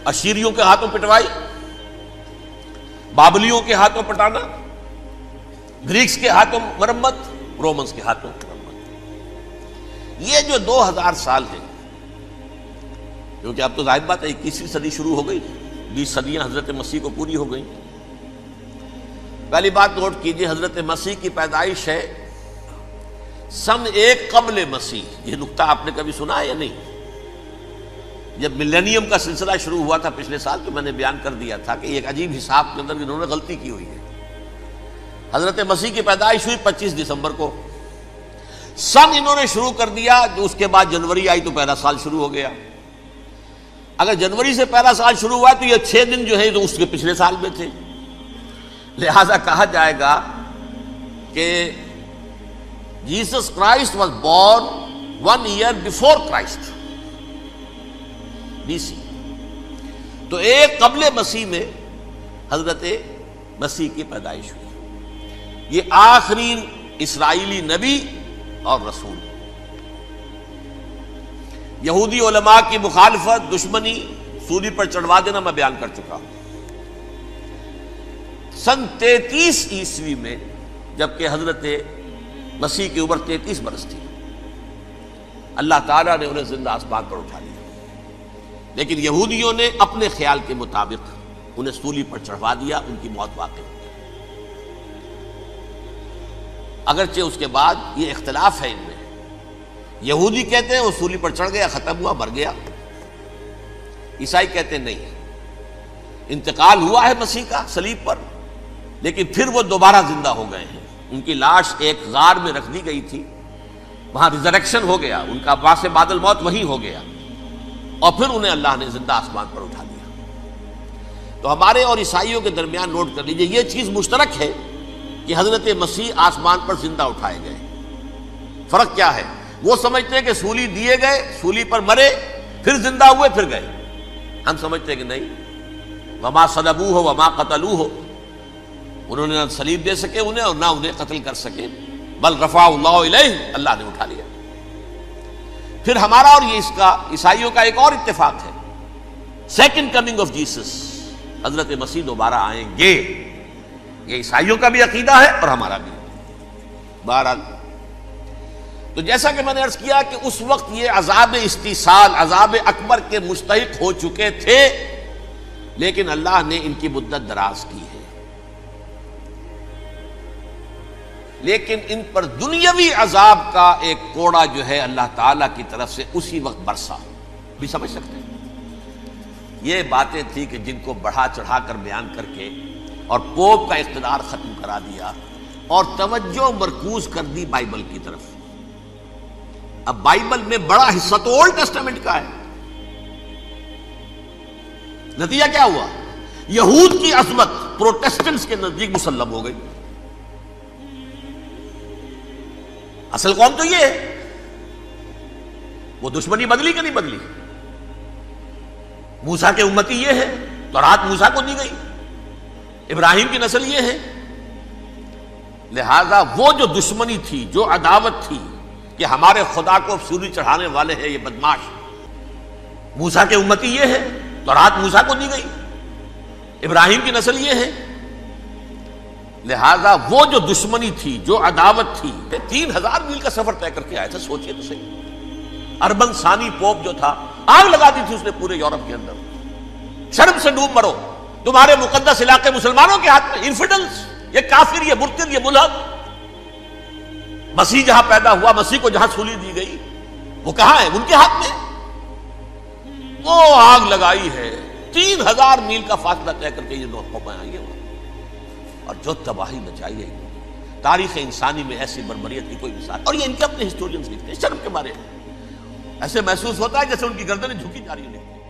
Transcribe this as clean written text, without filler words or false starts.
اشیریوں کے ہاتھوں پٹوائی، بابلیوں کے ہاتھوں پٹانا، گریکس کے ہاتھوں مرمت، رومنس کے ہاتھوں مرمت۔ یہ جو 2000 سال ہے، کیونکہ اب تو ظاہر بات ہے 21ویں صدی شروع ہو گئی، 20 صدیاں حضرت مسیح کو پوری ہو گئی۔ پہلی بات نوٹ کیجئے، حضرت مسیح کی پیدائش ہے سن 1 قبل مسیح۔ یہ نقطہ آپ نے کبھی سنا ہے یا نہیں؟ جب ملینیم کا سلسلہ شروع ہوا تھا پچھلے سال، تو میں نے بیان کر دیا تھا کہ ایک عجیب حساب کے اندر انہوں نے غلطی کی ہوئی ہے۔ حضرت مسیح کی پیدائش ہوئی 25 دسمبر کو، سن انہوں نے شروع کر دیا، جو اس کے بعد جنوری آئی تو پہلا سال شروع ہو گیا۔ اگر جنوری سے پہلا سال شروع ہوا تو یہ 6 دن جو ہے تو اس کے پچھلے سال میں تھے، لہذا کہا جائے گا کہ Jesus Christ was born 1 year before Christ BC۔ تو 1 قبل مسیح میں حضرت مسیح کی پیدائش ہوئی۔ یہ آخری اسرائیلی نبی اور رسول۔ یہودی علماء کی مخالفت، دشمنی، سولی پر چڑھوا دینا میں بیان کر چکا ہوں۔ سن 33 عیسوی میں، جبکہ حضرت مسیح کی عمر 33 برس تھی، اللہ تعالیٰ نے انہیں زندہ آسمان پر اٹھا لیا، لیکن یہودیوں نے اپنے خیال کے مطابق انہیں سولی پر چڑھوا دیا، ان کی موت واقع ہو گئی۔ اگرچہ اس کے بعد یہ اختلاف ہے ان میں، یہودی کہتے ہیں وہ سولی پر چڑھ گیا، ختم ہوا، مر گیا۔ عیسائی کہتے ہیں نہیں، انتقال ہوا ہے مسیح کا صلیب پر، لیکن پھر وہ دوبارہ زندہ ہو گئے ہیں۔ ان کی لاش ایک غار میں رکھ دی گئی تھی، وہاں ریزریکشن ہو گیا، ان کا باعث بعد الموت وہیں ہو گیا، اور پھر انہیں اللہ نے زندہ آسمان پر اٹھا لیا۔ تو ہمارے اور عیسائیوں کے درمیان نوٹ کر لیجئے، یہ چیز مشترک ہے کہ حضرت مسیح آسمان پر زندہ اٹھائے گئے۔ فرق کیا ہے؟ وہ سمجھتے ہیں کہ سولی دیے گئے، سولی پر مرے، پھر زندہ ہوئے، پھر گئے۔ ہم سمجھتے ہیں کہ نہیں، وما صلبوہ وما قتلوہ، انہوں نے نہ صلیب دے سکے انہیں اور نہ انہیں قتل کر سکے، بل رفعہ اللہ الیہ، اللہ نے اٹھا لیا۔ پھر ہمارا اور یہ اس کا عیسائیوں کا ایک اور اتفاق ہے، سیکنڈ کمنگ آف جیسس، حضرت مسیح دوبارہ آئیں گے۔ یہ عیسائیوں کا بھی عقیدہ ہے اور ہمارا بھی۔ بہرحال تو جیسا کہ میں نے عرض کیا کہ اس وقت یہ عذاب استیصال، عذاب اکبر کے مستحق ہو چکے تھے، لیکن اللہ نے ان کی مدت دراز کی ہے، لیکن ان پر دنیاوی عذاب کا ایک کوڑا جو ہے اللہ تعالیٰ کی طرف سے اسی وقت برسا۔ بھی سمجھ سکتے ہیں یہ باتیں تھی کہ جن کو بڑھا چڑھا کر بیان کر کے اور پوپ کا اقتدار ختم کرا دیا اور توجہ مرکوز کر دی بائبل کی طرف۔ اب بائبل میں بڑا حصہ تو اولڈ ٹیسٹامنٹ کا ہے۔ نتیجہ کیا ہوا؟ یہود کی عظمت پروٹیسٹنٹس کے نزدیک مسلم ہو گئی۔ اصل قوم تو یہ ہے، وہ دشمنی بدلی کہ نہیں بدلی؟ موسیٰ کے امتی یہ ہے، تورات موسیٰ کو دی گئی، ابراہیم کی نسل یہ ہے، لہذا وہ جو دشمنی تھی، جو عداوت تھی کہ ہمارے خدا کو سولی چڑھانے والے ہیں یہ بدماش، موسیٰ کے امتی یہ ہے، تورات موسیٰ کو دی گئی، ابراہیم کی نسل یہ ہے، لہذا وہ جو دشمنی تھی، جو عداوت تھی، 3000 میل کا سفر طے کر کے آئے تھے۔ سوچئے تو صحیح، اربن ثانی پوپ جو تھا، آگ لگا دی تھی اس نے پورے یورپ کے اندر، شرم سے ڈوب مرو، تمہارے مقدس علاقے مسلمانوں کے ہاتھ میں، انفیڈلز، یہ کافر، یہ مرتد، یہ ملحد۔ مسیح جہاں پیدا ہوا، مسیح کو جہاں سولی دی گئی، وہ کہاں ہے؟ ان کے ہاتھ میں۔ وہ آگ لگائی ہے، 3000 میل کا فاصلہ طے کر کے یہ دو قومیں آئی ہیں، اور جو تباہی مچائی ہے تاریخ انسانی میں ایسی بربریت کی کوئی مثال۔ اور یہ ان کے اپنے ہسٹورینز لکھتے ہیں، شرم کے مارے ایسے محسوس ہوتا ہے جیسے ان کی گردنیں جھکی جا رہی ہیں۔